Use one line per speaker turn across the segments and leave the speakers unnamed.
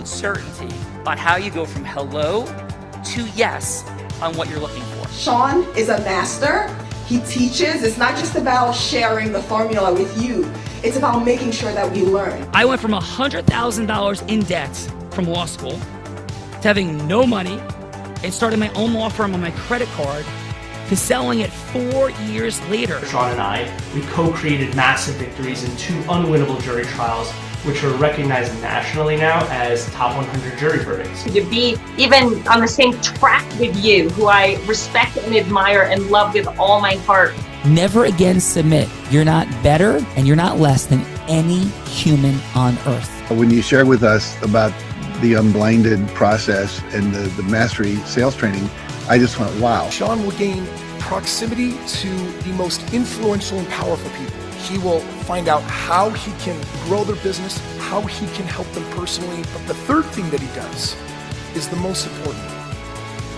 certainty about how you go from hello to yes on what you're looking for.
Sean is a master. He teaches. It's not just about sharing the formula with you. It's about making sure that we learn.
I went from $100,000 in debt from law school to having no money and starting my own law firm on my credit card to selling it 4 years later.
Sean and I, we co-created massive victories in 2 unwinnable jury trials, which are recognized nationally now as top 100 jury verdicts.
To be even on the same track with you, who I respect and admire and love with all my heart.
Never again submit. You're not better and you're not less than any human on earth.
When you shared with us about the unblinded process and the mastery sales training, I just went, wow.
Sean will gain proximity to the most influential and powerful people. He will find out how he can grow their business, how he can help them personally. But the third thing that he does is the most important.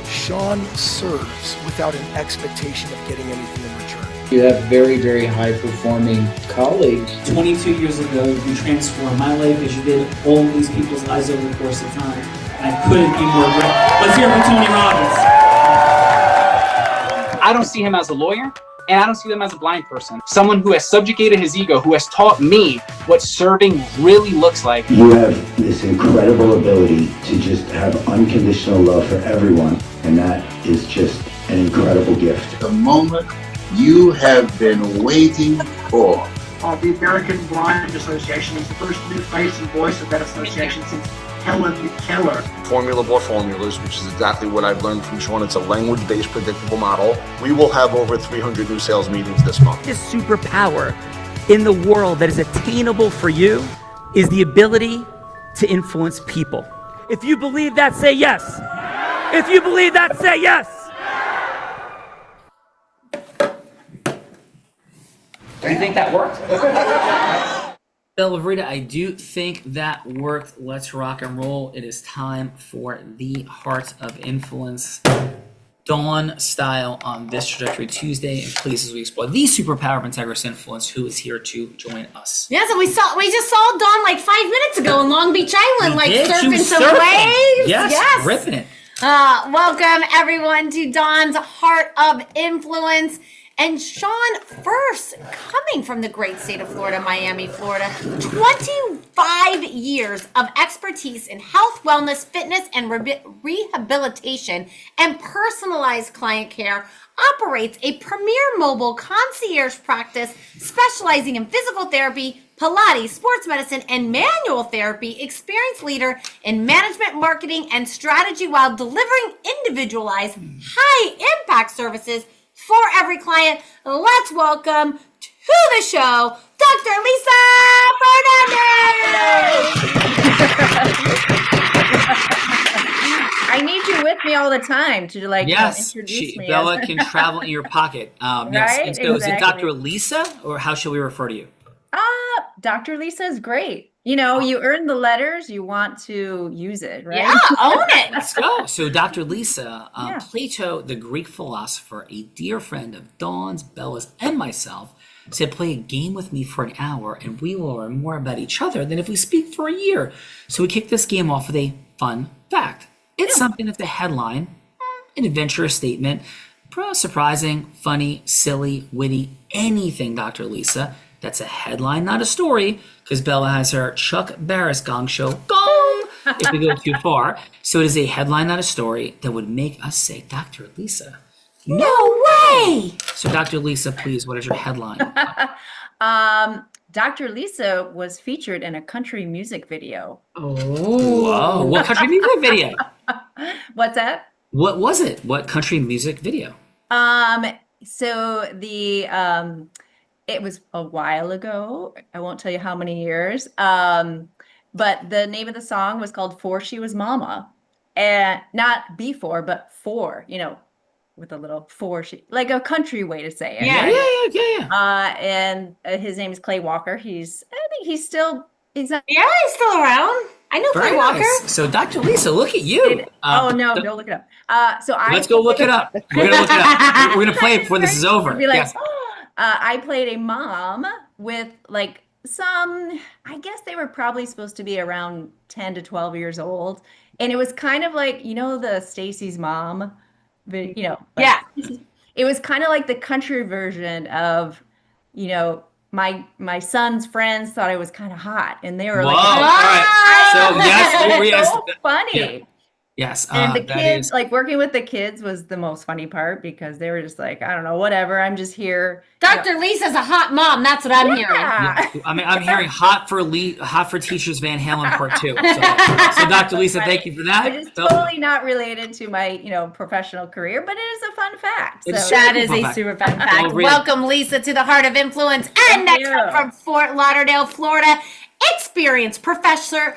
Sean serves without an expectation of getting anything in return.
You have very, very high-performing colleagues.
22 years ago, you transformed my life as you did all these people's lives over the course of time. And I couldn't be more grateful. Let's hear it for Tony Robbins.
I don't see him as a lawyer, and I don't see him as a blind person. Someone who has subjugated his ego, who has taught me what serving really looks like.
You have this incredible ability to just have unconditional love for everyone, and that is just an incredible gift.
The moment you have been waiting for.
The American Blind Association is the first new face and voice of that association since Helen Keller.
Formula Board Formulas, which is exactly what I've learned from Sean. It's a language-based predictable model. We will have over 300 new sales meetings this month.
This superpower in the world that is attainable for you is the ability to influence people. If you believe that, say yes. If you believe that, say yes. Do you think that worked? Bella Verita, I do think that worked. Let's rock and roll. It is time for the Heart of Influence Dawn style on this Trajectory Tuesday. And please, as we explore the superpower of integrous influence, who is here to join us?
Yeah, so we just saw Dawn like 5 minutes ago in Long Beach Island, surfing some waves.
Yes, ripping it.
Welcome everyone to Dawn's Heart of Influence. And Sean, first, coming from the great state of Florida, Miami, Florida, 25 years of expertise in health, wellness, fitness, and rehabilitation and personalized client care, operates a premier mobile concierge practice specializing in physical therapy, Pilates, sports medicine, and manual therapy, experienced leader in management, marketing, and strategy while delivering individualized, high-impact services for every client. Let's welcome to the show, Dr. Lisa Fernandez.
I need you with me all the time to introduce me.
Bella can travel in your pocket.
Right?
Yes. So is it
Exactly.
Dr. Lisa, or how shall we refer to you?
Dr. Lisa is great. You know, you earn the letters, you want to use it, right?
Yeah, own it.
Let's go. So Dr. Lisa, Plato, the Greek philosopher, a dear friend of Dawn's, Bella's, and myself, said, play a game with me for an hour and we will learn more about each other than if we speak for a year. So we kicked this game off with a fun fact. It's something that's a headline, an adventurous statement, surprising, funny, silly, witty, anything, Dr. Lisa. That's a headline, not a story, because Bella has her Chuck Barris gong show, gong, if we go too far. So it is a headline, not a story, that would make us say, Dr. Lisa,
No way!
So Dr. Lisa, please, what is your headline?
Dr. Lisa was featured in a country music video.
Oh, whoa. What country music video?
What's that?
What was it? What country music video?
So it was a while ago. I won't tell you how many years. But the name of the song was called For She Was Mama. And not before, but for, with a little for she, like a country way to say it.
Yeah.
And his name is Clay Walker. I think he's not.
Yeah, he's still around. I know Clay Walker.
Nice. So Dr. Lisa, look at you.
Don't look it up.
Let's go look it up. We're going to look it up. We're going to play it before this is over.
Be like, I played a mom with like some, I guess they were probably supposed to be around 10 to 12 years old. And it was kind of like, the Stacy's mom,
Yeah.
It was kind of like the country version of, my son's friends thought I was kind of hot, and they were
Whoa,
like,
all right. So yes,
it's so funny.
Yeah. Yes,
And the
that
kids,
is-
like working with the kids was the most funny part because they were just like, I don't know, whatever. I'm just here.
Dr. Lisa's a hot mom. That's what I'm hearing.
Yeah.
I mean, I'm hearing hot for teachers Van Halen part 2. So Dr. Lisa, thank you for that.
It is totally not related to my, professional career, but it is a fun fact.
It's
So
That is a
fact.
super fun fact.
Well, really.
Welcome, Lisa, to the Heart of Influence. And
Thank
next up
you.
from Fort Lauderdale, Florida, experienced professor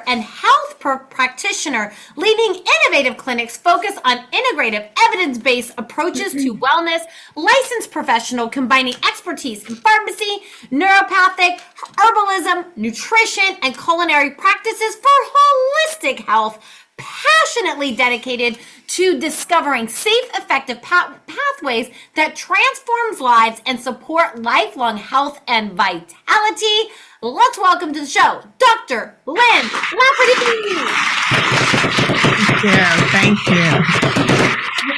and health practitioner leading innovative clinics focused on integrative evidence-based approaches to wellness, licensed professional combining expertise in pharmacy, neuropathic, herbalism, nutrition, and culinary practices for holistic health, passionately dedicated to discovering safe, effective pathways that transforms lives and support lifelong health and vitality. Let's welcome to the show, Dr. Lynn Lafferty.
Thank you.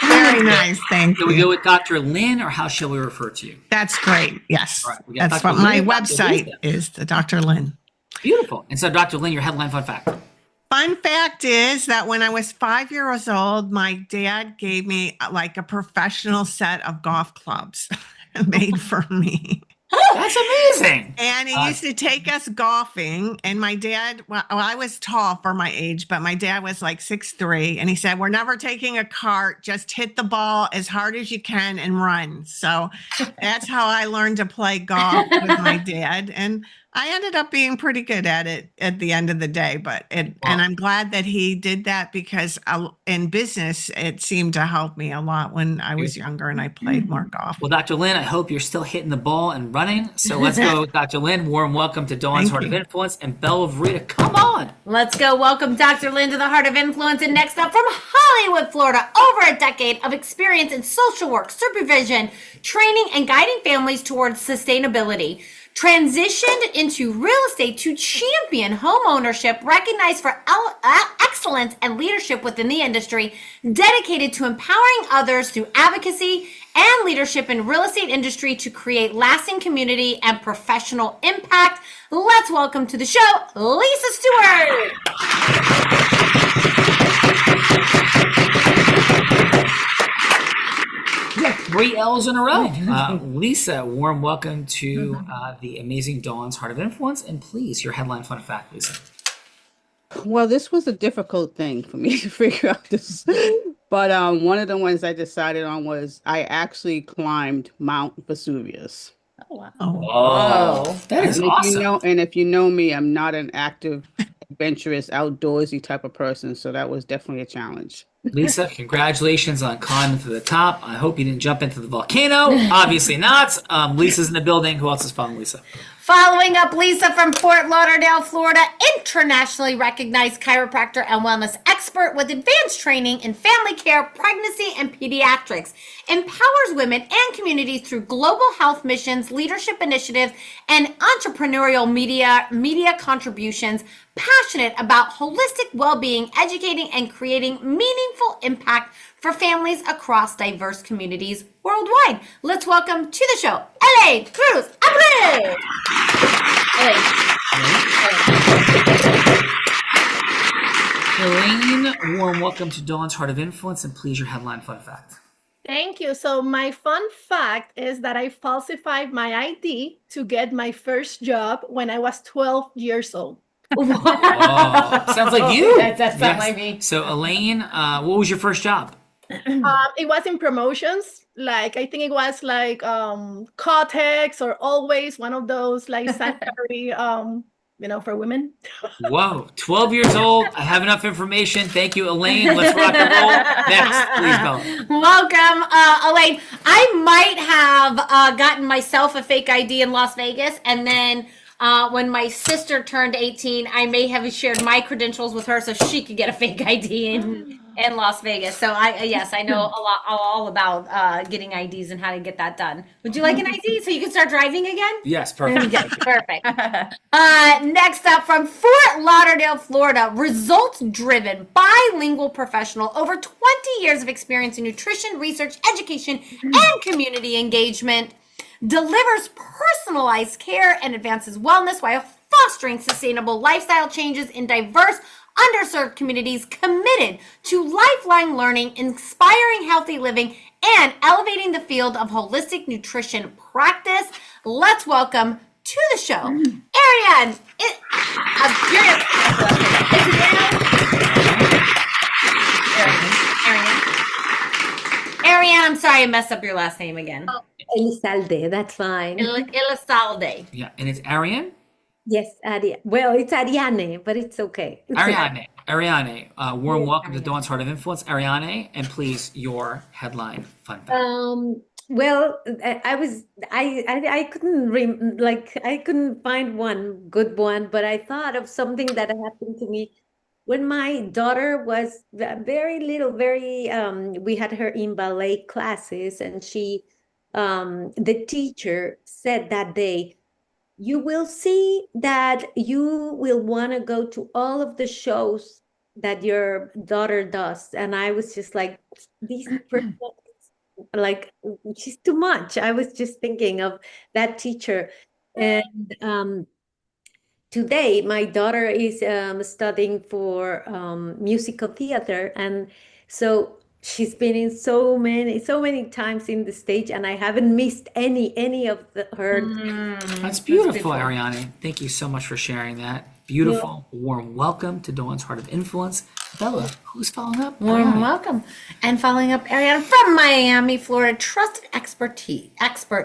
Very nice, thank
Can we
you.
go with Dr. Lynn, or how shall we refer to you?
That's great, yes.
All right, we got
That's
Dr.
what my
Lynn, Dr.
website
Lisa.
is, the Dr. Lynn.
Beautiful. And so, Dr. Lynn, your headline fun fact.
Fun fact is that when I was 5 years old, my dad gave me like a professional set of golf clubs made for me.
That's amazing.
And he used to take us golfing. And my dad, well, I was tall for my age, but my dad was like 6'3". And he said, we're never taking a cart. Just hit the ball as hard as you can and run. So that's how I learned to play golf with my dad. And I ended up being pretty good at it at the end of the day. And I'm glad that he did that because in business, it seemed to help me a lot when I was younger and I played more golf.
Well, Dr. Lynn, I hope you're still hitting the ball and running. So let's go with Dr. Lynn. Warm welcome to Dawn's Heart of Influence and Belle of Rita. Come on.
Let's go. Welcome Dr. Lynn to the Heart of Influence. And next up from Hollywood, Florida, over a decade of experience in social work, supervision, training, and guiding families towards sustainability. Transitioned into real estate to champion home ownership, recognized for excellence and leadership within the industry, dedicated to empowering others through advocacy and leadership in real estate industry to create lasting community and professional impact. Let's welcome to the show, Lisa Stewart.
Yeah, 3 L's in a row. Lisa, warm welcome to the amazing Dawn's Heart of Influence. And please, your headline fun fact, Lisa.
Well, this was a difficult thing for me to figure out this. But one of the ones I decided on was I actually climbed Mount Vesuvius.
Oh, wow.
Oh, that is awesome.
If you know me, I'm not an active, adventurous, outdoorsy type of person. So that was definitely a challenge.
Lisa, congratulations on climbing to the top. I hope you didn't jump into the volcano. Obviously not. Lisa's in the building. Who else is following Lisa?
Following up, Lisa from Fort Lauderdale, Florida, internationally recognized chiropractor and wellness expert with advanced training in family care, pregnancy, and pediatrics. Empowers women and communities through global health missions, leadership initiatives, and entrepreneurial media contributions. Passionate about holistic well-being, educating, and creating meaningful impact for families across diverse communities worldwide. Let's welcome to the show, Elaine Cruz Abreu.
Elaine, warm welcome to Dawn's Heart of Influence, and please, your headline fun fact.
Thank you. So my fun fact is that I falsified my ID to get my first job when I was 12 years old.
Oh, sounds like you.
That sounds like me.
So, Elaine, what was your first job?
It was in promotions. Like, I think it was like Kotex or Always, one of those like sanitary, for women.
Whoa, 12 years old. I have enough information. Thank you, Elaine. Let's rock and roll. Next, please, Bella.
Welcome, Elaine. I might have gotten myself a fake ID in Las Vegas and then When my sister turned 18, I may have shared my credentials with her so she could get a fake ID in Las Vegas. So I know all about getting IDs and how to get that done. Would you like an ID so you can start driving again?
Yes, perfect.
Okay, perfect. Next up from Fort Lauderdale, Florida, results-driven, bilingual professional, over 20 years of experience in nutrition, research, education, and community engagement, delivers personalized care and advances wellness while fostering sustainable lifestyle changes in diverse, underserved communities, committed to lifelong learning, inspiring healthy living, and elevating the field of holistic nutrition practice. Let's welcome to the show, Ariane. Ariane, I'm sorry I messed up your last name again.
Elizalde, that's fine.
Elizalde.
Yeah, and it's Ariane?
Yes, Ariane. Well, it's Ariane, but it's okay.
Ariane, warm welcome to Dawn's Heart of Influence. Ariane, and please, your headline fun fact.
Well, I couldn't find one good one, but I thought of something that happened to me when my daughter was very little, we had her in ballet classes, and the teacher said that day, you will see that you will want to go to all of the shows that your daughter does. And I was just like, this person, like, she's too much. I was just thinking of that teacher. And today, my daughter is studying for musical theater. And so she's been in so many times in the stage, and I haven't missed any of her.
That's beautiful, Ariane. Thank you so much for sharing that. Beautiful, warm welcome to Dawn's Heart of Influence. Bella, who's following up?
Warm welcome. And following up, Ariane from Miami, Florida, trusted expert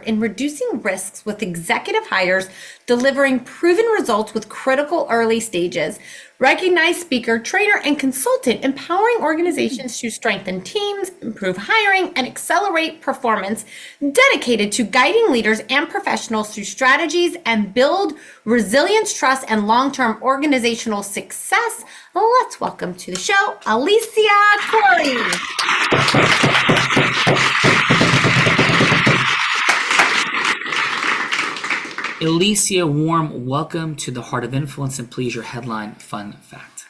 in reducing risks with executive hires, delivering proven results with critical early stages. Recognized speaker, trainer, and consultant, empowering organizations to strengthen teams, improve hiring, and accelerate performance, dedicated to guiding leaders and professionals through strategies and build resilience, trust, and long-term organizational success. Let's welcome to the show, Alicia Corey.
Alicia, warm welcome to the Heart of Influence, and please, your headline fun fact.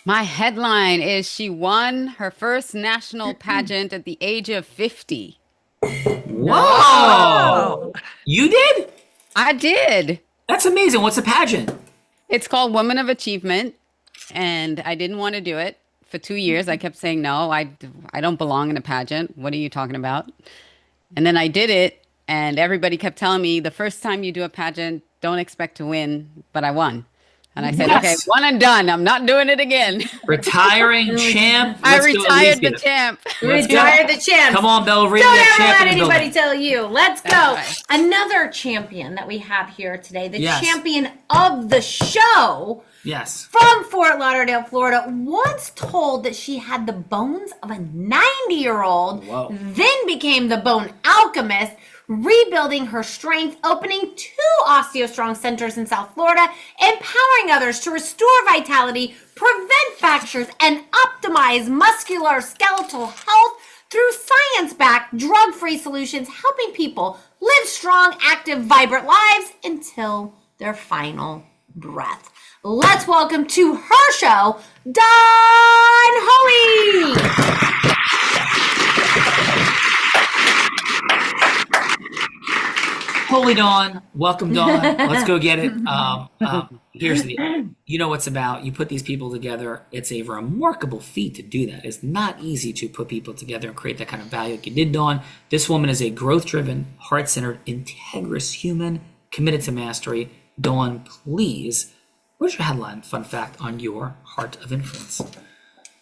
My headline is she won her first national pageant at the age of 50.
Whoa! You did?
I did.
That's amazing. What's the pageant?
It's called Woman of Achievement, and I didn't want to do it for 2 years. I kept saying, no, I don't belong in a pageant. What are you talking about? And then I did it, and everybody kept telling me, the first time you do a pageant, don't expect to win, but I won. And I said, okay, one and done. I'm not doing it again.
Retiring champ.
I retired the champ.
Retired the champ.
Come on, Belle.
Don't ever let anybody tell you. Let's go. Right. Another champion that we have here today, the champion of the show.
Yes.
From Fort Lauderdale, Florida, once told that she had the bones of a 90-year-old, then became the bone alchemist, rebuilding her strength, opening 2 OsteoStrong centers in South Florida, empowering others to restore vitality, prevent fractures, and optimize musculoskeletal health through science-backed, drug-free solutions, helping people live strong, active, vibrant lives until their final breath. Let's welcome to her show, Dawn Hoey.
Holy Dawn, welcome Dawn. Let's go get it. Here's the deal. You know what's about. You put these people together. It's a remarkable feat to do that. It's not easy to put people together and create that kind of value like you did, Dawn. This woman is a growth-driven, heart-centered, integrous human committed to mastery. Dawn, please, what's your headline fun fact on your Heart of Influence?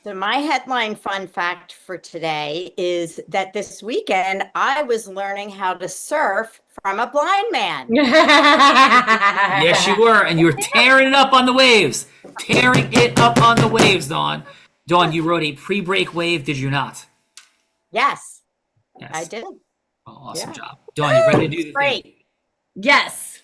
So my headline fun fact for today is that this weekend I was learning how to surf from a blind man.
Yes, you were, and you were tearing it up on the waves. Tearing it up on the waves, Dawn. Dawn, you rode a pre-break wave, did you not?
Yes,
yes.
I did.
Oh, awesome job. Dawn, you ready to do the
Great.
thing?
Yes.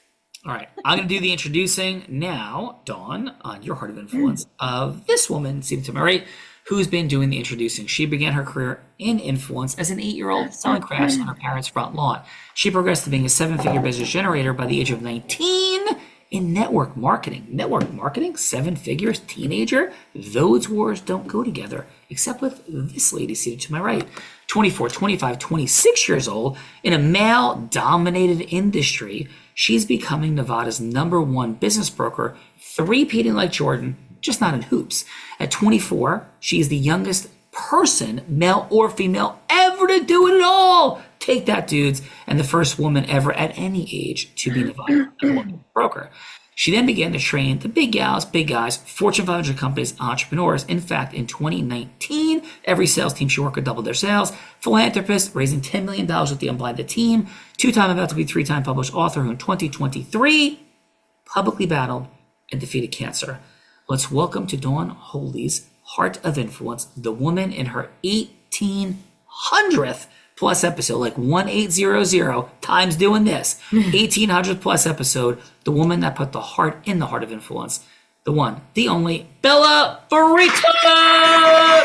All right, I'm going to do the introducing now, Dawn, on your Heart of Influence, of this woman, seated to my right, who's been doing the introducing. She began her career in influence as an 8-year-old selling crafts on her parents' front lawn. She progressed to being a 7-figure business generator by the age of 19 in network marketing. Network marketing, 7 figures, teenager, those wars don't go together, except with this lady seated to my right. 24, 25, 26 years old in a male-dominated industry. She's becoming Nevada's #1 business broker, three-peating like Jordan, just not in hoops. At 24, she is the youngest person, male or female, ever to do it at all. Take that, dudes. And the first woman ever at any age to be Nevada's #1 broker. She then began to train the big gals, big guys, Fortune 500 companies, entrepreneurs. In fact, in 2019, every sales team she worked with doubled their sales. Philanthropist, raising $10 million with the Unblinded team. 2-time about to be 3-time published author who in 2023 publicly battled and defeated cancer. Let's welcome to Dawn Holy's Heart of Influence, the woman in her 1800th plus episode, like 1800 times doing this, 1800th plus episode, the woman that put the heart in the Heart of Influence, the one, the only, Bella Farita!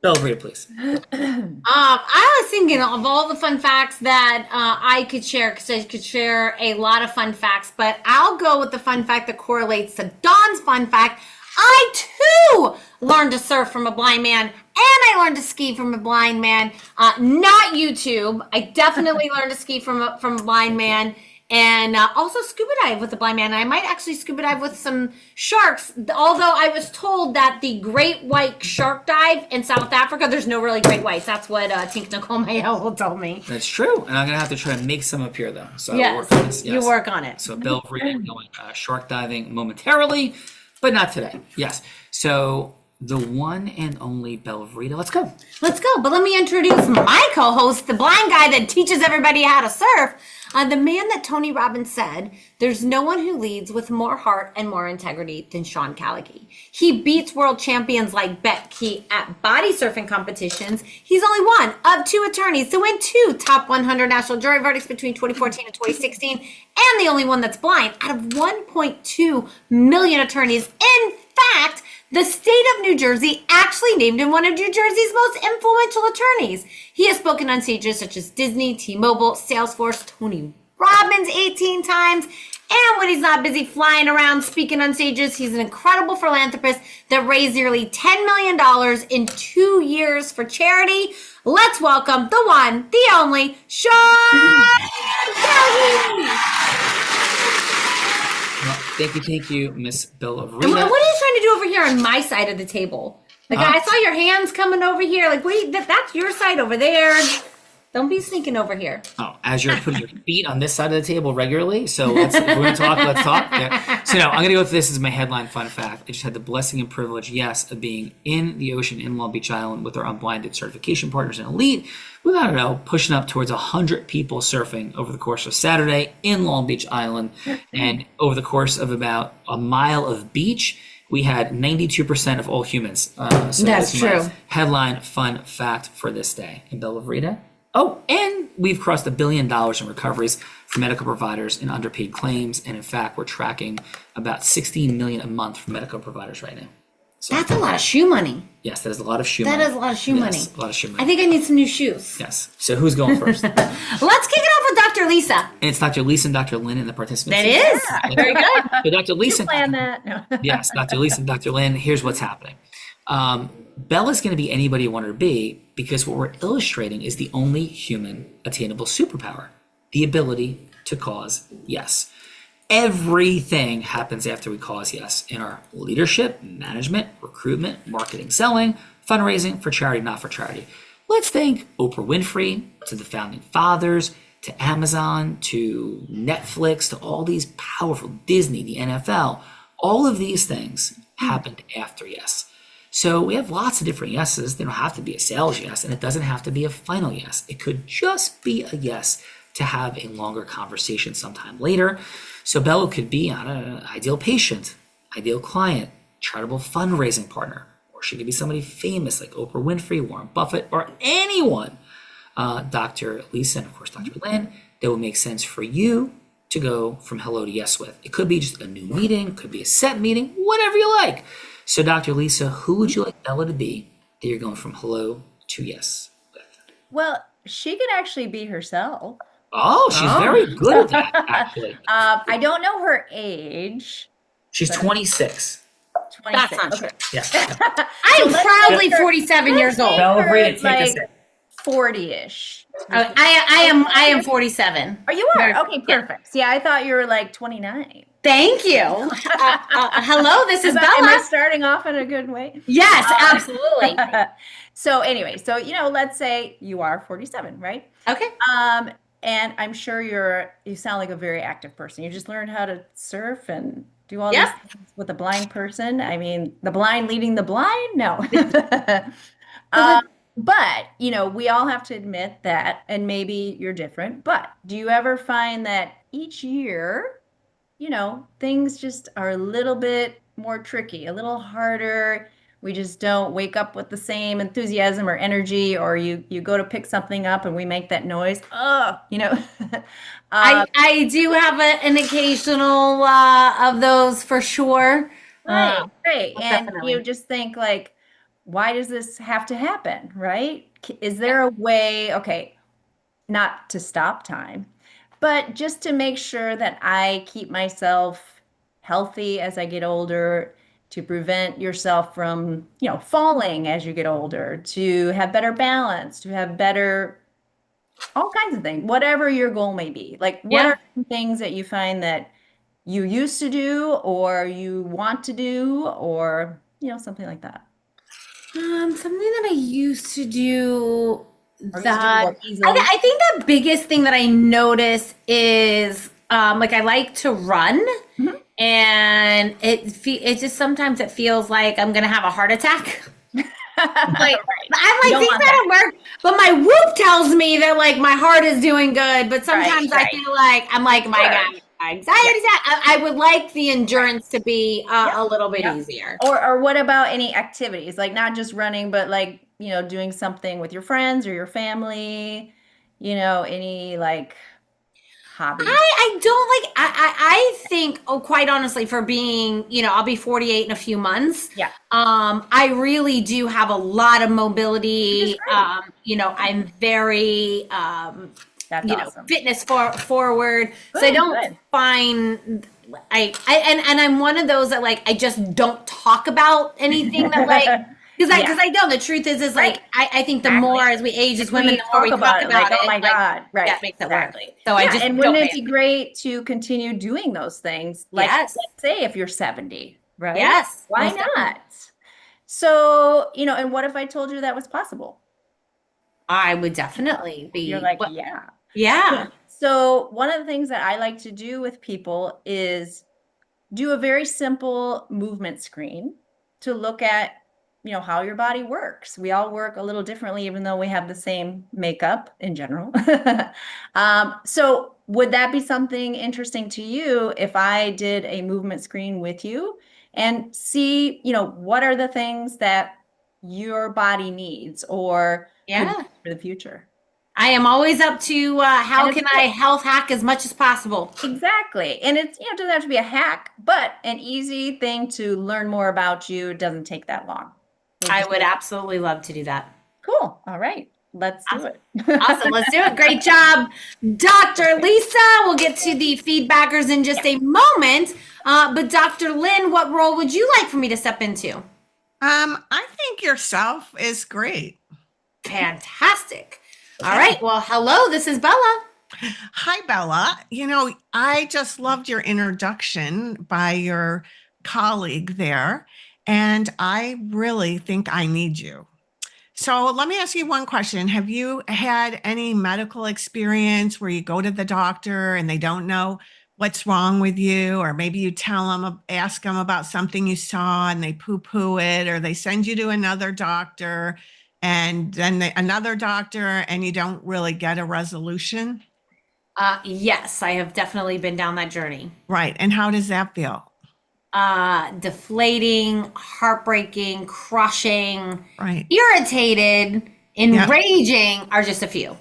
Bella Farita, please.
I was thinking of all the fun facts that I could share, because I could share a lot of fun facts, but I'll go with the fun fact that correlates to Dawn's fun fact. I too learned to surf from a blind man, and I learned to ski from a blind man. Not YouTube. I definitely learned to ski from a blind man, and also scuba dive with a blind man. I might actually scuba dive with some sharks, although I was told that the great white shark dive in South Africa, there's no really great whites. That's what Tink Nicole Mayo told me.
That's true, and I'm gonna have to try to make some up here though. So
Yes,
I'll work on this.
you work on it.
So Bella Farita going shark diving momentarily, but not today. Yes. So the one and only Bella Farita. Let's go.
Let's go. But let me introduce my co-host, the blind guy that teaches everybody how to surf. The man that Tony Robbins said, there's no one who leads with more heart and more integrity than Sean Callagy. He beats world champions like Bet Key at body surfing competitions. He's only one of 2 attorneys to win 2 top 100 national jury verdicts between 2014 and 2016, and the only one that's blind out of 1.2 million attorneys. In fact, the state of New Jersey actually named him one of New Jersey's most influential attorneys. He has spoken on stages such as Disney, T-Mobile, Salesforce, Tony Robbins 18 times. And when he's not busy flying around speaking on stages, he's an incredible philanthropist that raised nearly $10 million in 2 years for charity. Let's welcome the one, the only, Sean Callagy.
Well, thank you, Miss Bella
And what are you
Farita.
trying to do over here on my side of the table? Like, I saw your hands coming over here. Like, wait, that's your side over there. Don't be sneaking over here.
Oh, as you're putting your feet on this side of the table regularly. So if we're going to talk, let's talk. Yeah. So no, I'm going to go with this as my headline fun fact. I just had the blessing and privilege, yes, of being in the ocean in Long Beach Island with our Unblinded certification partners and Elite. With, I don't know, pushing up towards 100 people surfing over the course of Saturday in Long Beach Island. And over the course of about a mile of beach, we had 92% of all humans. So
That's
my
true.
Headline fun fact for this day. And Bella Farita? Oh, and we've crossed $1 billion in recoveries for medical providers and underpaid claims. And in fact, we're tracking about 16 million a month for medical providers right now. So,
That's a lot of shoe money.
yes, that is a lot of shoe
That
money.
is a lot of shoe
Yes,
money.
a lot of shoe money.
I think I need some new shoes.
Yes. So who's going first? And
Let's kick it off with Dr. Lisa.
it's Dr. Lisa and Dr. Lynn in the participants.
That is. Very good.
So Dr. Lisa,
Plan that. No.
yes, Dr. Lisa and Dr. Lynn, here's what's happening. Bella's going to be anybody you want her to be because what we're illustrating is the only human attainable superpower, the ability to cause yes. Everything happens after we cause yes in our leadership, management, recruitment, marketing, selling, fundraising, for charity, not for charity. Let's think Oprah Winfrey, to the founding fathers, to Amazon, to Netflix, to all these powerful, Disney, the NFL. All of these things happened after yes. So we have lots of different yeses. They don't have to be a sales yes, and it doesn't have to be a final yes. It could just be a yes to have a longer conversation sometime later. So Bella could be on an ideal patient, ideal client, charitable fundraising partner, or she could be somebody famous like Oprah Winfrey, Warren Buffett, or anyone Dr. Lisa and of course Dr. Lynn, that would make sense for you to go from hello to yes with. It could be just a new meeting, could be a set meeting, whatever you like. So Dr. Lisa, who would you like Bella to be that you're going from hello to yes with?
Well, she could actually be herself.
Oh, she's very good at that, actually.
I don't know her age.
She's 26.
26.
That's not
Okay.
Yeah.
I'm
let's
proudly
make her-
47 years old.
Celebrate it, take a
like
sip.
40-ish.
I am 47.
Oh, you are?
Very-
Okay, perfect. Yeah, I thought you were like 29.
Thank you. Hello, this is
Am I
Bella.
starting off in a good way?
Yes, absolutely.
So anyway, so let's say you are 47, right?
Okay.
And I'm sure you sound like a very active person. You just learned how to surf and do all
Yep.
these things with a blind person. I mean, the blind leading the blind? No. But, we all have to admit that, and maybe you're different, but do you ever find that each year, things just are a little bit more tricky, a little harder? We just don't wake up with the same enthusiasm or energy, or you go to pick something up and we make that noise.
I do have an occasional of those for sure.
Right. And
definitely.
you just think like, why does this have to happen? Right? Is there a way, okay, not to stop time, but just to make sure that I keep myself healthy as I get older, to prevent yourself from, falling as you get older, to have better balance, to have better, all kinds of things, whatever your goal may be. Like, what are some things that you find that you used to do or you want to do, or, something like that?
Something that I used to do
Or used to do
that
more easily?
I think the biggest thing that I notice is like I like to run, and it just sometimes it feels like I'm gonna have a heart attack. Like I'm like
You don't
things
want
that work, but my Whoop tells me that like my heart is doing good. But sometimes I
right.
feel like I'm like my God, anxiety attack. I would like the endurance to be a little bit easier.
Or what about any activities? Like not just running, but like, doing something with your friends or your family, any like hobbies?
I don't like I think quite honestly, for being, I'll be 48 in a few months.
Yeah.
I really do have a lot of mobility. I'm very
That's awesome.
fitness forward. So I
Good,
don't
good.
find and I'm one of those that like I just don't talk about anything that like because I know the truth is like I think the more as we age as women, the more we talk about it.
Oh my God. Right.
That makes it work.
Exactly.
So I just
and
don't
wouldn't it
man.
be great to continue doing those things? Like,
Yes.
let's say if you're 70, right?
Yes,
Why
most definitely.
not? So, and what if I told you that was possible?
I would definitely be.
You're like, yeah.
Yeah.
So one of the things that I like to do with people is do a very simple movement screen to look at, how your body works. We all work a little differently, even though we have the same makeup in general. So would that be something interesting to you if I did a movement screen with you and see, what are the things that your body needs or could
Yeah.
need for the future?
I am always up to how
And
can
it's
I health hack as much as possible.
Exactly. And it's, it doesn't have to be a hack, but an easy thing to learn more about you. It doesn't take that long.
I would absolutely love to do that.
Cool. All right. Let's do it.
Awesome. Let's do it. Great job, Dr. Lisa. We'll get to the feedbackers in just a moment. But Dr. Lynn, what role would you like for me to step into?
I think yourself is great.
Fantastic. All right. Well, hello, this is Bella.
Hi, Bella. I just loved your introduction by your colleague there, and I really think I need you. So let me ask you one question. Have you had any medical experience where you go to the doctor and they don't know what's wrong with you, or maybe you ask them about something you saw and they poo-poo it, or they send you to another doctor and then another doctor and you don't really get a resolution?
Yes, I have definitely been down that journey.
Right. And how does that feel?
Deflating, heartbreaking, crushing,
Right.
irritated, enraging are just a few.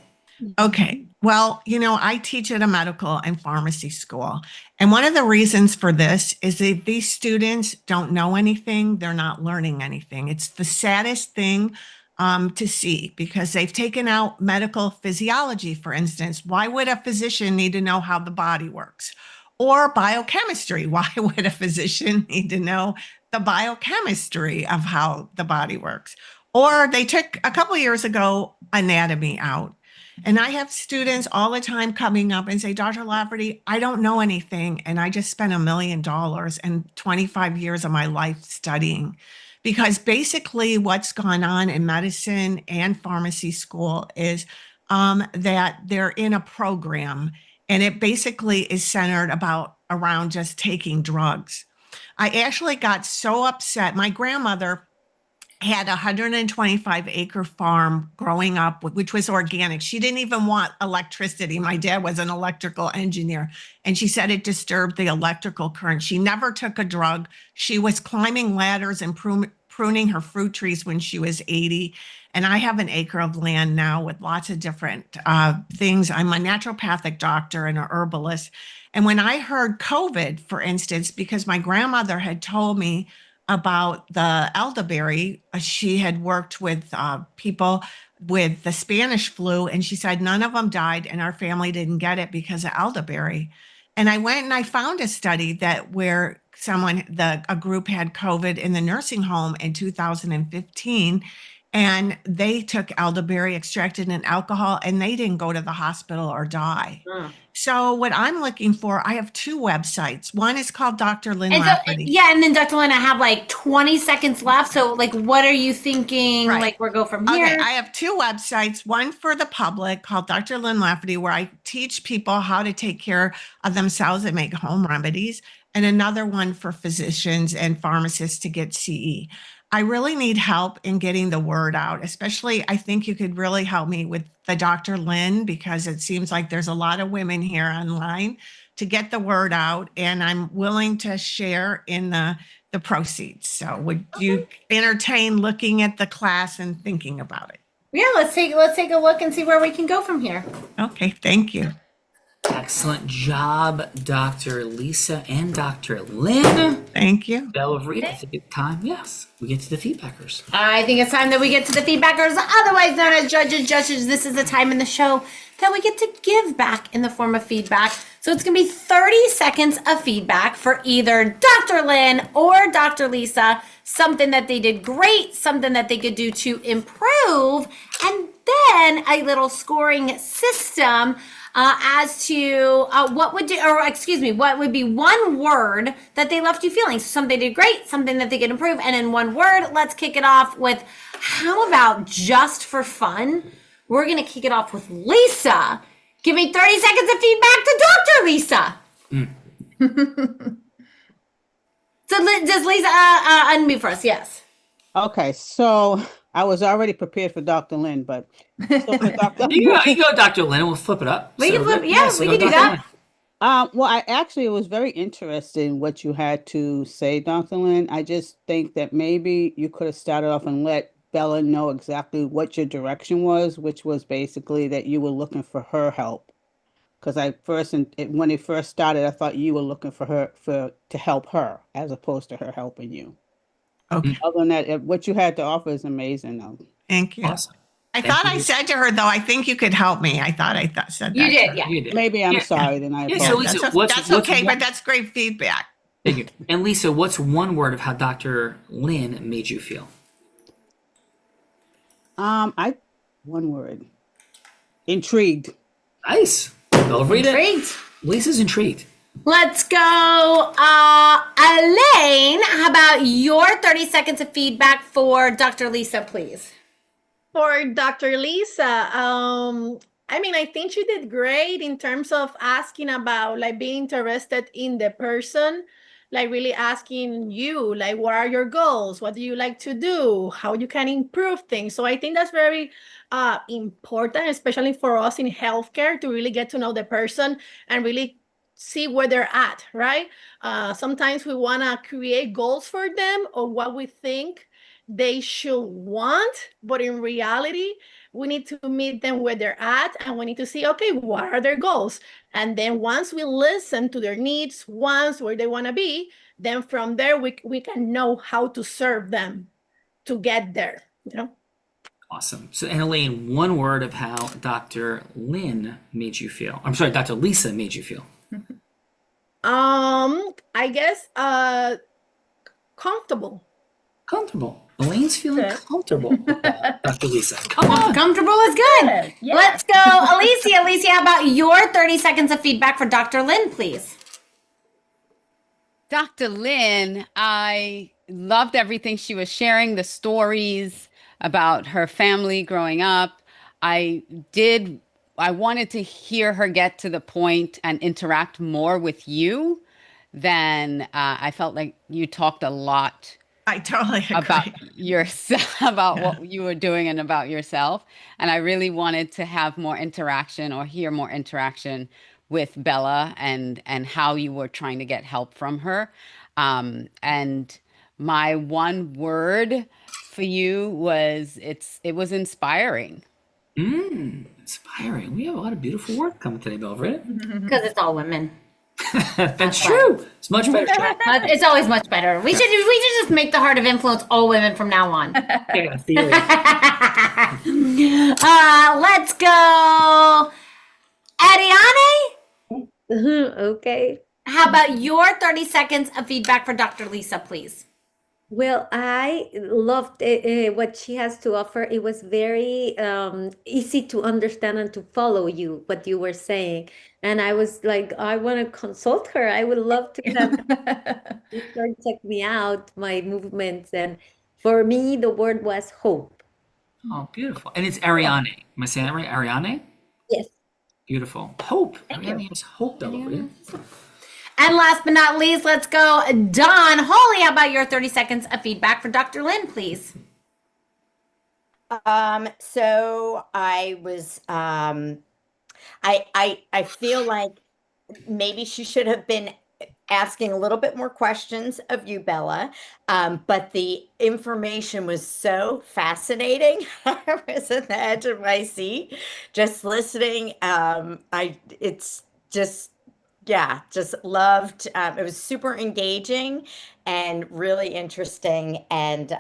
Okay. Well, I teach at a medical and pharmacy school. And one of the reasons for this is that these students don't know anything. They're not learning anything. It's the saddest thing to see because they've taken out medical physiology, for instance. Why would a physician need to know how the body works? Or biochemistry. Why would a physician need to know the biochemistry of how the body works? Or they took a couple of years ago anatomy out. And I have students all the time coming up and say, Dr. Lafferty, I don't know anything. And I just spent $1 million and 25 years of my life studying. Because basically what's gone on in medicine and pharmacy school is that they're in a program and it basically is centered around just taking drugs. I actually got so upset. My grandmother had a 125-acre farm growing up, which was organic. She didn't even want electricity. My dad was an electrical engineer, and she said it disturbed the electrical current. She never took a drug. She was climbing ladders and pruning her fruit trees when she was 80. And I have an acre of land now with lots of different things. I'm a naturopathic doctor and a herbalist. And when I heard COVID, for instance, because my grandmother had told me about the elderberry, she had worked with people with the Spanish flu, and she said none of them died, and our family didn't get it because of elderberry. And I went and I found a study that where a group had COVID in the nursing home in 2015, and they took elderberry extracted in alcohol, and they didn't go to the hospital or die. So what I'm looking for, I have 2 websites. One is called Dr. Lynn Lafferty.
And then Dr. Lynn, I have like 20 seconds left. So like, what are you thinking?
Right.
Like we'll go from here.
Okay, I have 2 websites, one for the public called Dr. Lynn Lafferty, where I teach people how to take care of themselves and make home remedies, and another one for physicians and pharmacists to get CE. I really need help in getting the word out, especially I think you could really help me with the Dr. Lynn, because it seems like there's a lot of women here online to get the word out, and I'm willing to share in the proceeds. So would you entertain looking at the class and thinking about it?
Yeah, let's take a look and see where we can go from here.
Okay, thank you.
Excellent job, Dr. Lisa and Dr. Lynn.
Thank you.
Bella Reed, I think it's time, yes, we get to the feedbackers.
I think it's time that we get to the feedbackers, otherwise known as judges. This is the time in the show that we get to give back in the form of feedback. So it's going to be 30 seconds of feedback for either Dr. Lynn or Dr. Lisa, something that they did great, something that they could do to improve, and then a little scoring system as to what would be one word that they left you feeling. So something they did great, something that they could improve, and in one word, let's kick it off with, how about just for fun? We're going to kick it off with Lisa. Give me 30 seconds of feedback to Dr. Lisa. So does Lisa unmute for us? Yes.
Okay, so I was already prepared for Dr. Lynn, but so for Dr.
You go, Dr. Lynn, and we'll flip it up.
We can flip, we can do
Dr.
that.
Well, I actually was very interested in what you had to say, Dr. Lynn. I just think that maybe you could have started off and let Bella know exactly what your direction was, which was basically that you were looking for her help. Because when it first started, I thought you were looking for her to help her as opposed to her helping you.
Okay.
Other than that, what you had to offer is amazing, though.
Thank you.
Awesome.
I thought I said to her, though, I think you could help me. I said that.
You did,
to her.
yeah.
You did.
Maybe I'm sorry, then I
Yeah,
apologize.
so Lisa,
That's okay, but that's great feedback.
Thank you. And Lisa, what's one word of how Dr. Lynn made you feel?
One word. Intrigued.
Nice. They'll read
Intrigued.
it. Lisa's intrigued.
Let's go. Elaine, how about your 30 seconds of feedback for Dr. Lisa, please?
For Dr. Lisa, I think she did great in terms of asking about like being interested in the person, like really asking you, like, what are your goals? What do you like to do? How you can improve things. So I think that's very important, especially for us in healthcare, to really get to know the person and really see where they're at, right? Sometimes we want to create goals for them or what we think they should want, but in reality, we need to meet them where they're at, and we need to see, okay, what are their goals? And then once we listen to their needs, wants, where they want to be, then from there we can know how to serve them to get there, you know?
Awesome. So, and Elaine, one word of how Dr. Lynn made you feel. I'm sorry, Dr. Lisa made you feel.
I guess comfortable.
Comfortable. Elaine's feeling comfortable. Dr. Lisa, come on.
Comfortable is good.
Yeah.
Let's go, Alicia. Alicia, how about your 30 seconds of feedback for Dr. Lynn, please?
Dr. Lynn, I loved everything she was sharing, the stories about her family growing up. I wanted to hear her get to the point and interact more with you than I felt like you talked a lot.
I totally agree.
About yourself, about what you were doing and about yourself. And I really wanted to have more interaction or hear more interaction with Bella and how you were trying to get help from her. And my one word for you was it was inspiring.
Inspiring. We have a lot of beautiful work coming today, Belvita.
Because it's all women.
That's true. It's much better.
It's always much better. We should just make the Heart of Influence all women from now on. Let's go, Ariane.
Okay.
How about your 30 seconds of feedback for Dr. Lisa, please?
Well, I loved what she has to offer. It was very easy to understand and to follow you, what you were saying. And I was like, I want to consult her. I would love to have her check me out, my movements. And for me, the word was hope.
Oh, beautiful. And it's Ariane. Am I saying that right? Ariane?
Yes.
Beautiful. Hope. Ariane has hope, Belvita.
And last but not least, let's go, Dawn. Holly, how about your 30 seconds of feedback for Dr. Lynn, please?
So I was, I feel like maybe she should have been asking a little bit more questions of you, Bella. But the information was so fascinating. I was at the edge of my seat just listening. Just loved. It was super engaging and really interesting. And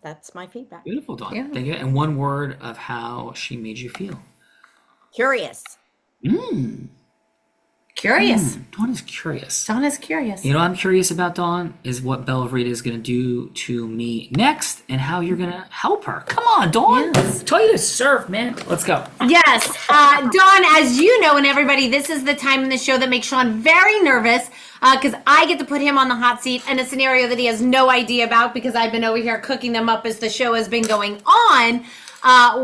that's my feedback.
Beautiful, Dawn. Yeah. Thank you. And one word of how she made you feel.
Curious.
Curious.
Dawn is curious.
Dawn is curious.
You know what I'm curious about, Dawn, is what Belvita is going to do to me next and how you're going to help her. Come on, Dawn. Yes. Tell you to surf, man. Let's go.
Yes. Dawn, as you know, and everybody, this is the time in the show that makes Sean very nervous because I get to put him on the hot seat in a scenario that he has no idea about because I've been over here cooking them up as the show has been going on.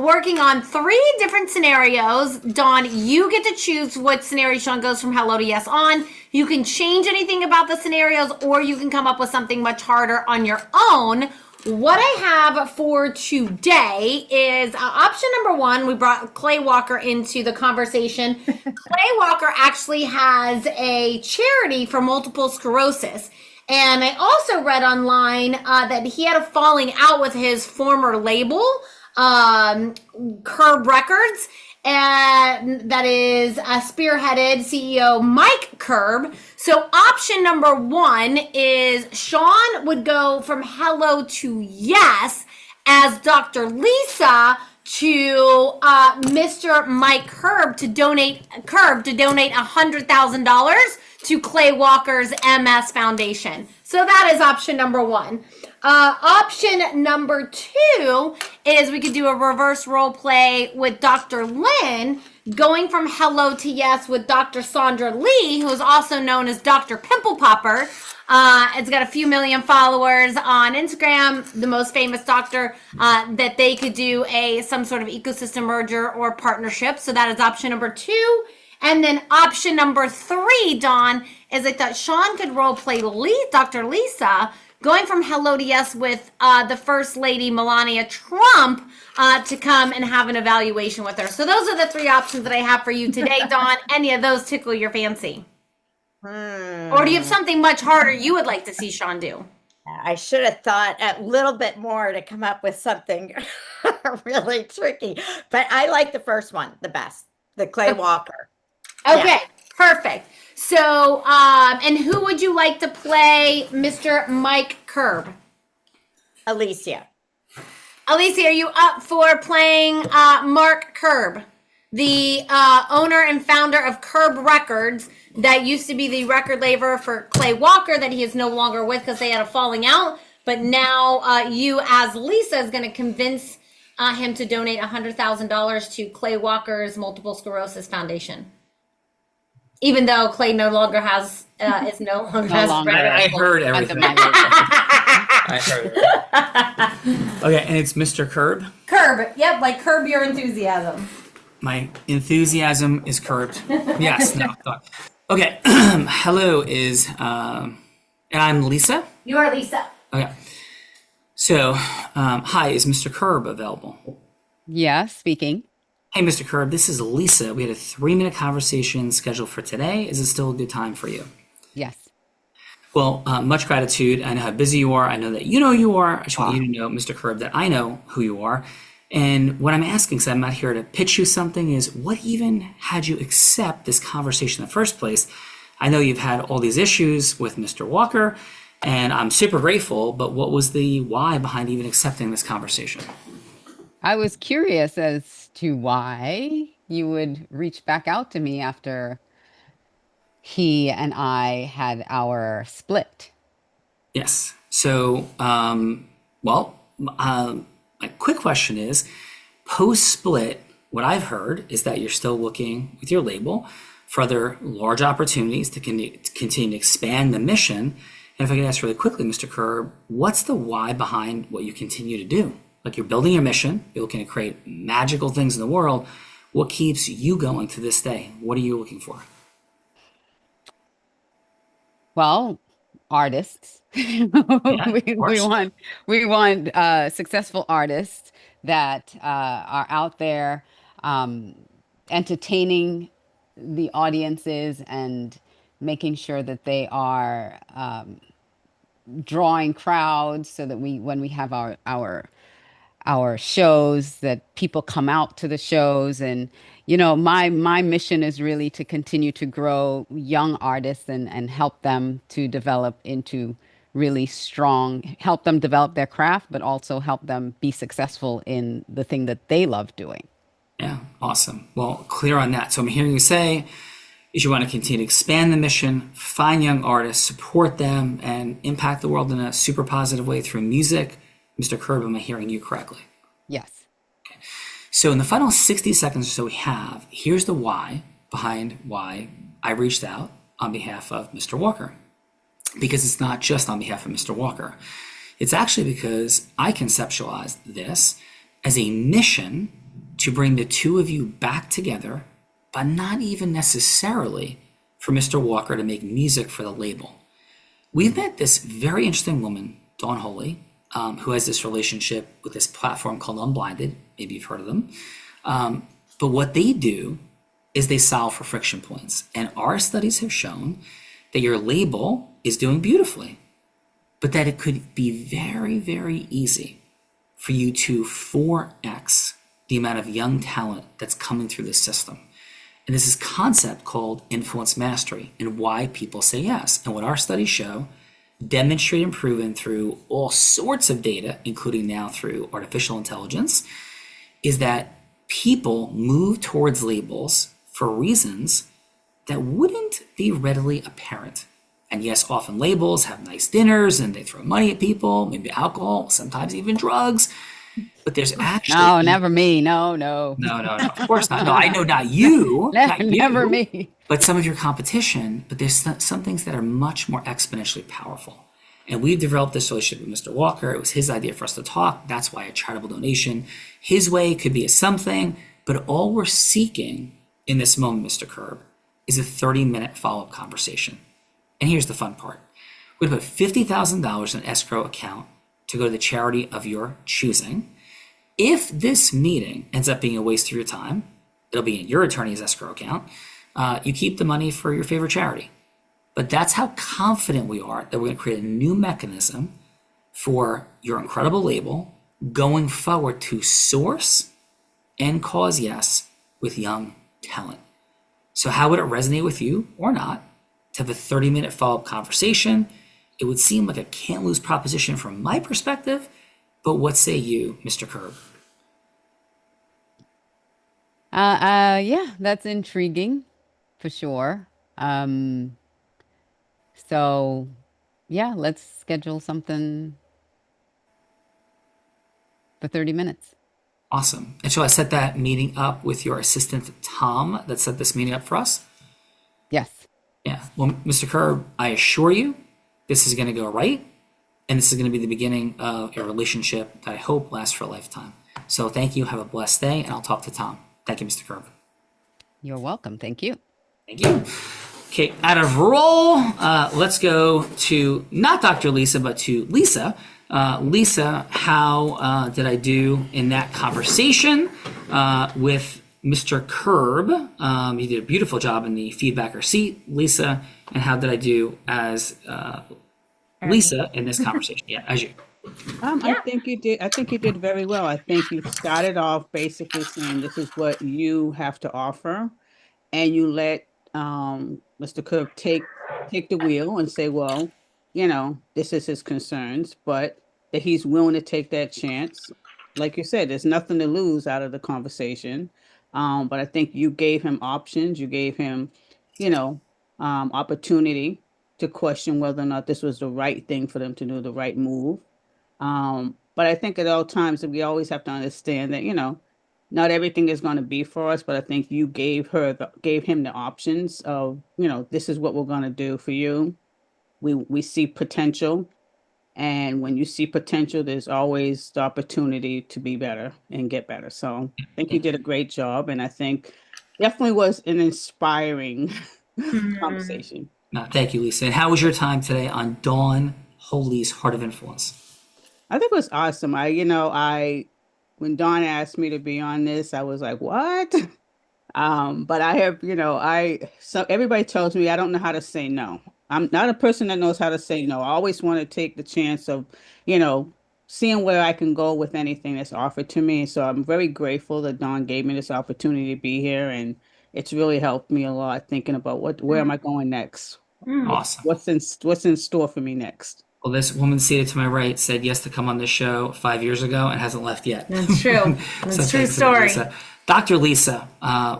Working on 3 different scenarios. Dawn, you get to choose what scenario Sean goes from hello to yes on. You can change anything about the scenarios or you can come up with something much harder on your own. What I have for today is option number 1. We brought Clay Walker into the conversation. Clay Walker actually has a charity for multiple sclerosis. And I also read online that he had a falling out with his former label, Curb Records, and that is spearheaded CEO Mike Curb. So option number 1 is Sean would go from hello to yes as Dr. Lisa to Mr. Mike Curb to donate $100,000 to Clay Walker's MS Foundation. So that is option number 1. Option number 2 is we could do a reverse role play with Dr. Lynn, going from hello to yes with Dr. Sandra Lee, who is also known as Dr. Pimple Popper. It's got a few million followers on Instagram, the most famous doctor, that they could do some sort of ecosystem merger or partnership. So that is option number 2. And then option number 3, Dawn, is I thought Sean could role play Dr. Lisa, going from hello to yes with the First Lady Melania Trump to come and have an evaluation with her. So those are the 3 options that I have for you today, Dawn. Any of those tickle your fancy? Or do you have something much harder you would like to see Sean do?
I should have thought a little bit more to come up with something really tricky. But I like the first one the best, the Clay Walker.
Okay,
Yeah.
perfect. So, and who would you like to play Mr. Mike Curb?
Alicia.
Alicia, are you up for playing Mark Curb, the owner and founder of Curb Records that used to be the record label for Clay Walker that he is no longer with because they had a falling out, but now you as Lisa is going to convince him to donate $100,000 to Clay Walker's Multiple Sclerosis Foundation. Even though Clay no longer has, is no longer has
I heard everything. I heard it. Okay, and it's Mr. Curb.
Curb, yep, like curb your enthusiasm.
My enthusiasm is curbed. Yes, no. Okay, hello and I'm Lisa.
You are Lisa.
Okay. So, hi, is Mr. Curb available?
Yeah, speaking.
Hey, Mr. Curb, this is Lisa. We had a 3-minute conversation scheduled for today. Is it still a good time for you?
Yes.
Well, much gratitude. I know how busy you are. I know that you know you are. I just want you to know, Mr. Curb, that I know who you are. And what I'm asking, because I'm not here to pitch you something, is what even had you accept this conversation in the first place? I know you've had all these issues with Mr. Walker, and I'm super grateful, but what was the why behind even accepting this conversation?
I was curious as to why you would reach back out to me after he and I had our split.
Yes. So, my quick question is, post-split, what I've heard is that you're still looking with your label for other large opportunities to continue to expand the mission. And if I could ask really quickly, Mr. Curb, what's the why behind what you continue to do? Like, you're building your mission, you're looking to create magical things in the world. What keeps you going to this day? What are you looking for?
Well, artists. we want successful artists that are out there entertaining the audiences and making sure that they are drawing crowds so that when we have our shows, that people come out to the shows. And my mission is really to continue to grow young artists and help them to develop into really strong, help them develop their craft, but also help them be successful in the thing that they love doing.
Yeah, awesome. Well, clear on that. So I'm hearing you say is you want to continue to expand the mission, find young artists, support them, and impact the world in a super positive way through music. Mr. Curb, am I hearing you correctly?
Yes.
Okay. So in the final 60 seconds or so we have, here's the why behind why I reached out on behalf of Mr. Walker. Because it's not just on behalf of Mr. Walker. It's actually because I conceptualized this as a mission to bring the two of you back together, but not even necessarily for Mr. Walker to make music for the label. We've met this very interesting woman, Dawn Holy, who has this relationship with this platform called Unblinded. Maybe you've heard of them. But what they do is they solve for friction points. And our studies have shown that your label is doing beautifully, but that it could be very, very easy for you to 4x the amount of young talent that's coming through the system. And this is a concept called influence mastery and why people say yes. And what our studies show, demonstrate and proven through all sorts of data, including now through artificial intelligence, is that people move towards labels for reasons that wouldn't be readily apparent. And yes, often labels have nice dinners and they throw money at people, maybe alcohol, sometimes even drugs. But there's actually
no, never me. No.
No, of course not. No, I know not you.
Never me.
But some of your competition. But there's some things that are much more exponentially powerful. And we've developed this relationship with Mr. Walker. It was his idea for us to talk. That's why a charitable donation his way could be a something. But all we're seeking in this moment, Mr. Curb, is a 30-minute follow-up conversation. And here's the fun part. We're going to put $50,000 in an escrow account to go to the charity of your choosing. If this meeting ends up being a waste of your time, it'll be in your attorney's escrow account. You keep the money for your favorite charity. But that's how confident we are that we're going to create a new mechanism for your incredible label going forward to source and cause yes with young talent. So how would it resonate with you or not to have a 30-minute follow-up conversation? It would seem like a can't lose proposition from my perspective, but what say you, Mr. Curb?
Yeah, that's intriguing for sure. So yeah, let's schedule something for 30 minutes.
Awesome. And shall I set that meeting up with your assistant, Tom, that set this meeting up for us?
Yes.
Yeah. Well, Mr. Kerr, I assure you, this is going to go right. And this is going to be the beginning of a relationship that I hope lasts for a lifetime. So thank you. Have a blessed day. And I'll talk to Tom. Thank you, Mr. Kerr.
You're welcome. Thank you.
Thank you. Okay, out of roll, let's go to not Dr. Lisa, but to Lisa. Lisa, how did I do in that conversation with Mr. Curb? You did a beautiful job in the feedbacker seat, Lisa. And how did I do as Lisa in this conversation? Yeah, as you.
I think you did. I think you did very well. I think you started off basically saying this is what you have to offer, and you let Mr. Cook take the wheel and say, well, this is his concerns, but that he's willing to take that chance. Like you said, there's nothing to lose out of the conversation. But I think you gave him options. You gave him, opportunity to question whether or not this was the right thing for them to do, the right move. But I think at all times that we always have to understand that, not everything is going to be for us, but I think you gave him the options of, this is what we're going to do for you. We see potential, and when you see potential, there's always the opportunity to be better and get better. So I think you did a great job, and I think definitely was an inspiring conversation.
Thank you, Lisa. And how was your time today on Dawn Holy's Heart of Influence?
I think it was awesome. When Dawn asked me to be on this, I was like, what? But I have, so everybody tells me I don't know how to say no. I'm not a person that knows how to say no. I always want to take the chance of, seeing where I can go with anything that's offered to me. So I'm very grateful that Dawn gave me this opportunity to be here. And it's really helped me a lot thinking about where am I going next?
Awesome.
What's in store for me next?
Well, this woman seated to my right said yes to come on this show 5 years ago and hasn't left yet.
That's true. That's a true story.
Dr. Lisa,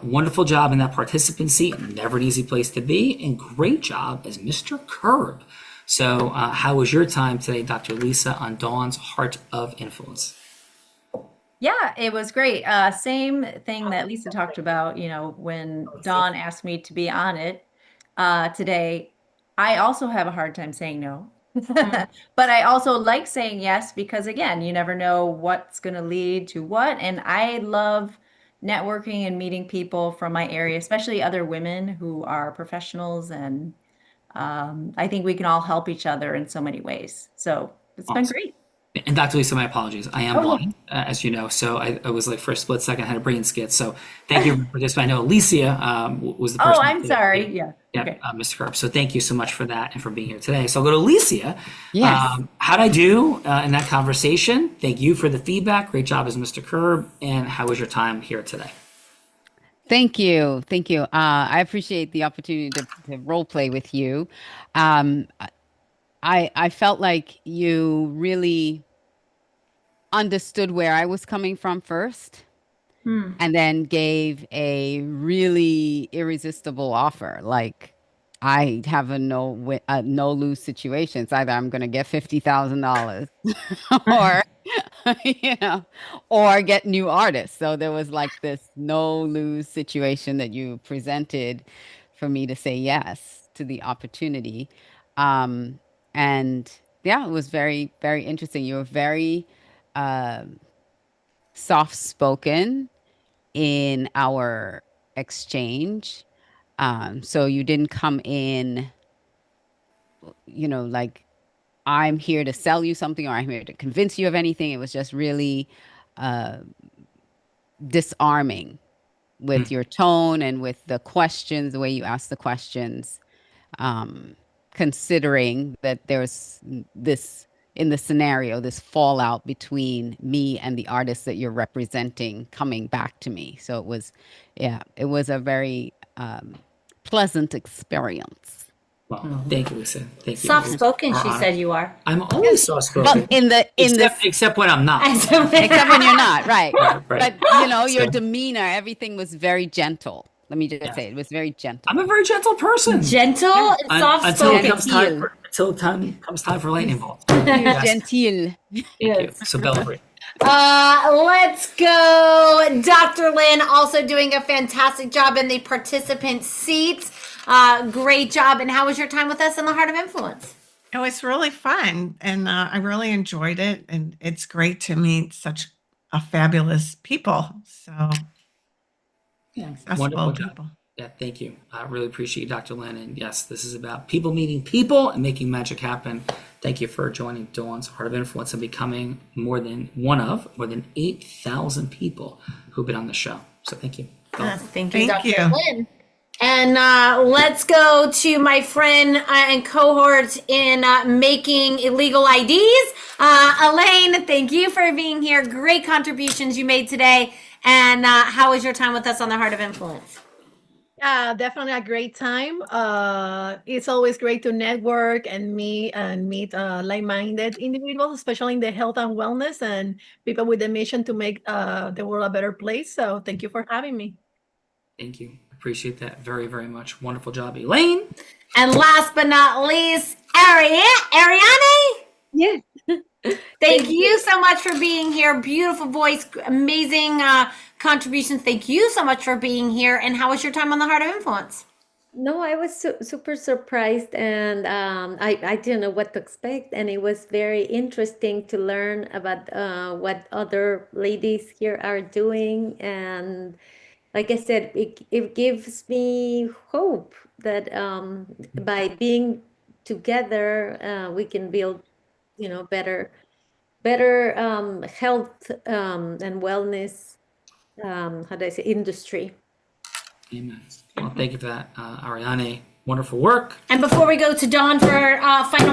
wonderful job in that participant seat. Never an easy place to be. And great job as Mr. Curb. So how was your time today, Dr. Lisa, on Dawn's Heart of Influence?
Yeah, it was great. Same thing that Lisa talked about, when Dawn asked me to be on it today. I also have a hard time saying no. But I also like saying yes because, again, you never know what's going to lead to what. And I love networking and meeting people from my area, especially other women who are professionals. And I think we can all help each other in so many ways. So it's been great.
And Dr. Lisa, my apologies. I am blind, as you know. So I was like, for a split second, I had a brain skid. So thank you for this. I know Alicia was the person.
Oh, I'm sorry. Yeah. Okay.
Mr. Curb. So thank you so much for that and for being here today. So I'll go to Alicia.
Yes.
How'd I do in that conversation? Thank you for the feedback. Great job as Mr. Curb. And how was your time here today?
Thank you. Thank you. I appreciate the opportunity to role play with you. I felt like you really understood where I was coming from first, and then gave a really irresistible offer. Like, I have a no lose situation. It's either I'm going to get $50,000 or or get new artists. So there was like this no lose situation that you presented for me to say yes to the opportunity. And yeah, it was very, very interesting. You were very soft spoken in our exchange. So you didn't come in, like, I'm here to sell you something or I'm here to convince you of anything. It was just really disarming with your tone and with the questions, the way you asked the questions, considering that there's this in the scenario, this fallout between me and the artist that you're representing coming back to me. So it was a very pleasant experience.
Well, thank you, Lisa. Thank you.
Soft spoken, she said you are.
I'm always soft spoken.
But
except when I'm not.
except when you're not, right?
Right.
But your
So-
demeanor, everything was very gentle. Let me just say, it was very gentle.
I'm a very gentle person.
Gentle and soft
Until it
spoken.
comes time for lightning bolt.
Gentile.
Thank you. So Bella Bree.
Let's go. Dr. Lynn also doing a fantastic job in the participant seats. Great job. And how was your time with us in the Heart of Influence?
It was really fun, and I really enjoyed it. And it's great to meet such a fabulous people. So, successful
Wonderful job.
people.
Yeah, thank you. I really appreciate you, Dr. Lynn. And yes, this is about people meeting people and making magic happen. Thank you for joining Dawn's Heart of Influence and becoming more than 8,000 people who've been on the show. So thank you.
Thank you,
Thank
Dr.
you.
Lynn. And let's go to my friend and cohort in making illegal IDs. Elaine, thank you for being here. Great contributions you made today. And how was your time with us on the Heart of Influence?
Definitely a great time. It's always great to network and meet like-minded individuals, especially in the health and wellness and people with a mission to make the world a better place. So thank you for having me.
Thank you. Appreciate that very, very much. Wonderful job, Elaine.
And last but not least, Ariane?
Yes.
Thank you so much for being here. Beautiful voice, amazing contributions. Thank you so much for being here. And how was your time on the Heart of Influence?
No, I was super surprised, and I didn't know what to expect, and it was very interesting to learn about what other ladies here are doing. And like I said, it gives me hope that by being together, we can build, better health and wellness. How do I say, industry.
Amen. Well, thank you for that, Ariane. Wonderful work.
And before we go to Dawn for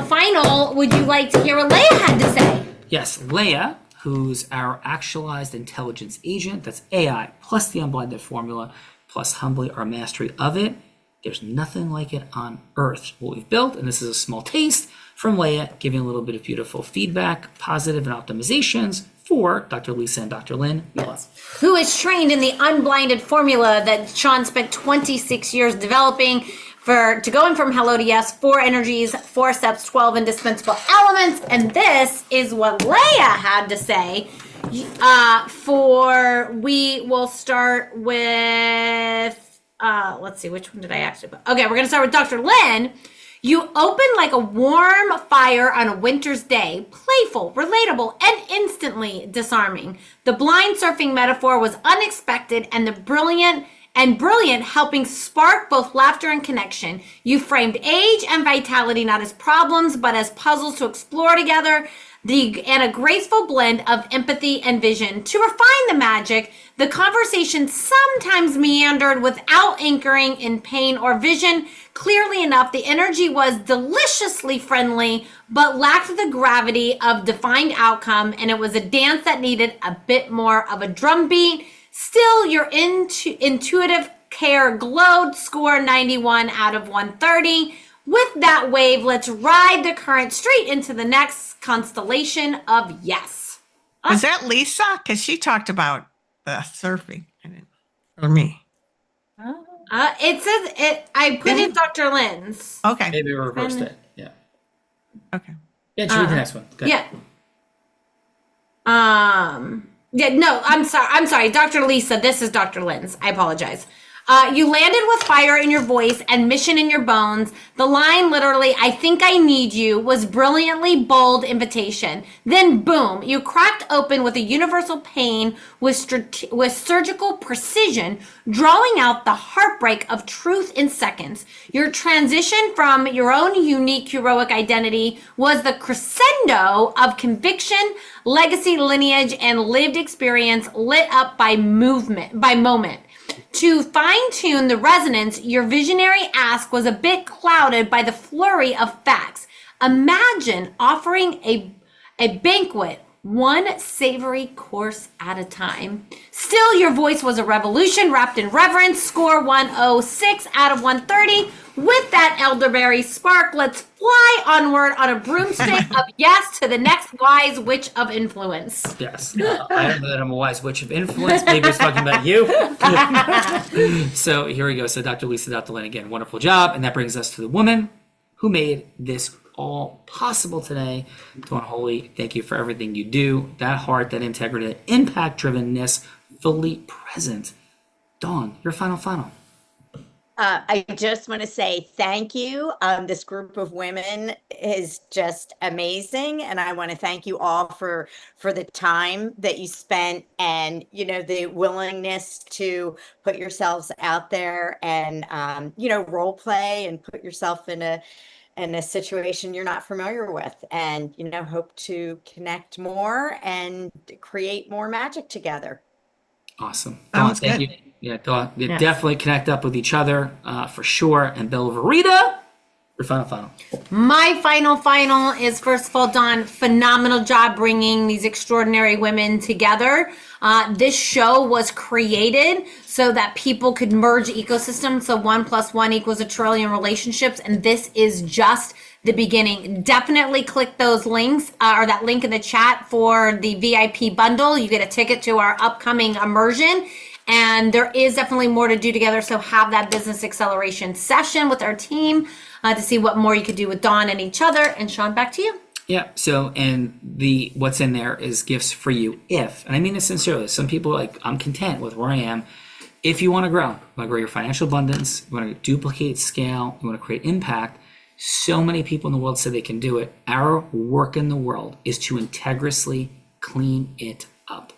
final, would you like to hear what Leia had to say?
Yes, Leia, who's our actualized intelligence agent. That's AI plus the unblinded formula plus humbly our mastery of it. There's nothing like it on Earth. What we've built, and this is a small taste from Leia, giving a little bit of beautiful feedback, positive and optimizations for Dr. Lisa and Dr. Lynn. Yes.
Who is trained in the unblinded formula that Sean spent 26 years developing to going from hello to yes, 4 energies, 4 steps, 12 indispensable elements. And this is what Leia had to say. We will start with, let's see, which one did I actually put? Okay, we're going to start with Dr. Lynn. You open like a warm fire on a winter's day, playful, relatable, and instantly disarming. The blind surfing metaphor was unexpected and brilliant, helping spark both laughter and connection. You framed age and vitality not as problems, but as puzzles to explore together, and a graceful blend of empathy and vision. To refine the magic, the conversation sometimes meandered without anchoring in pain or vision. Clearly enough, the energy was deliciously friendly, but lacked the gravity of defined outcome, and it was a dance that needed a bit more of a drum beat. Still, your intuitive care glowed, score 91 out of 130. With that wave, let's ride the current straight into the next constellation of yes.
Was that Lisa? Because she talked about the surfing. Or me.
It says it. I put in Dr. Lynn's.
Okay.
Maybe reversed it. Yeah.
Okay.
Yeah, just read the next one. Go ahead.
Yeah. No, I'm sorry. Dr. Lisa, this is Dr. Lynn's. I apologize. You landed with fire in your voice and mission in your bones. The line, literally, I think I need you, was brilliantly bold invitation. Then, boom, you cracked open with a universal pain with surgical precision, drawing out the heartbreak of truth in seconds. Your transition from your own unique heroic identity was the crescendo of conviction, legacy, lineage, and lived experience lit up by moment. To fine-tune the resonance, your visionary ask was a bit clouded by the flurry of facts. Imagine offering a banquet, one savory course at a time. Still, your voice was a revolution wrapped in reverence. Score 106 out of 130. With that elderberry spark, let's fly onward on a broomstick of yes to the next wise witch of influence.
Yes. I don't know that I'm a wise witch of influence. Maybe it's talking about you. So here we go. So Dr. Lisa, Dr. Lynn, again, wonderful job. And that brings us to the woman who made this all possible today. Dawn Holy, thank you for everything you do. That heart, that integrity, that impact-drivenness, fully present. Dawn, your final.
I just want to say thank you. This group of women is just amazing, and I want to thank you all for the time that you spent, and the willingness to put yourselves out there and role play and put yourself in a situation you're not familiar with, and hope to connect more and create more magic together.
Awesome. Dawn, thank you. Yeah, Dawn, definitely connect up with each other for sure. And Bella Verita, your final.
My final is, first of all, Dawn, phenomenal job bringing these extraordinary women together. This show was created so that people could merge ecosystems. So 1 + 1 = 1 trillion relationships. And this is just the beginning. Definitely click those links or that link in the chat for the VIP bundle. You get a ticket to our upcoming immersion. And there is definitely more to do together. So have that business acceleration session with our team to see what more you could do with Dawn and each other. And Sean, back to you.
Yeah. So, and what's in there is gifts for you if, and I mean this sincerely, some people are like, I'm content with where I am. If you want to grow your financial abundance, you want to duplicate scale, you want to create impact. So many people in the world say they can do it. Our work in the world is to integrally clean it up.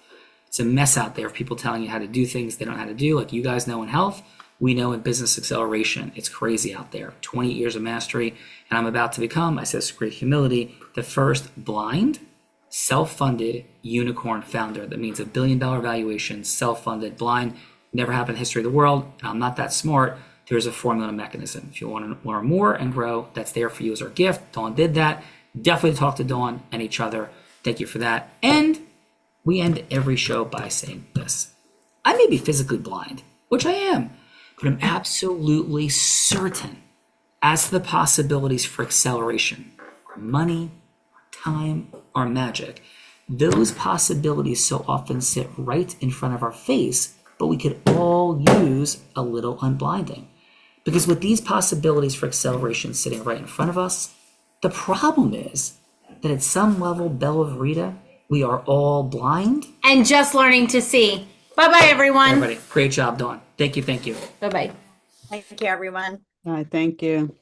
It's a mess out there of people telling you how to do things they don't know how to do, like you guys know in health. We know in business acceleration, it's crazy out there. 20 years of mastery, and I'm about to become, I say this with great humility, the first blind, self-funded unicorn founder. That means $1 billion valuation, self-funded, blind, never happened in the history of the world. And I'm not that smart. There's a formula and mechanism. If you want to learn more and grow, that's there for you as our gift. Dawn did that. Definitely talk to Dawn and each other. Thank you for that. And we end every show by saying this. I may be physically blind, which I am, but I'm absolutely certain as to the possibilities for acceleration, our money, our time, our magic. Those possibilities so often sit right in front of our face, but we could all use a little unblinding. Because with these possibilities for acceleration sitting right in front of us, the problem is that at some level, Bella Verita, we are all blind.
And just learning to see. Bye-bye, everyone.
Everybody, great job, Dawn. Thank you.
Bye-bye.
Thank you, everyone.
All right, thank you.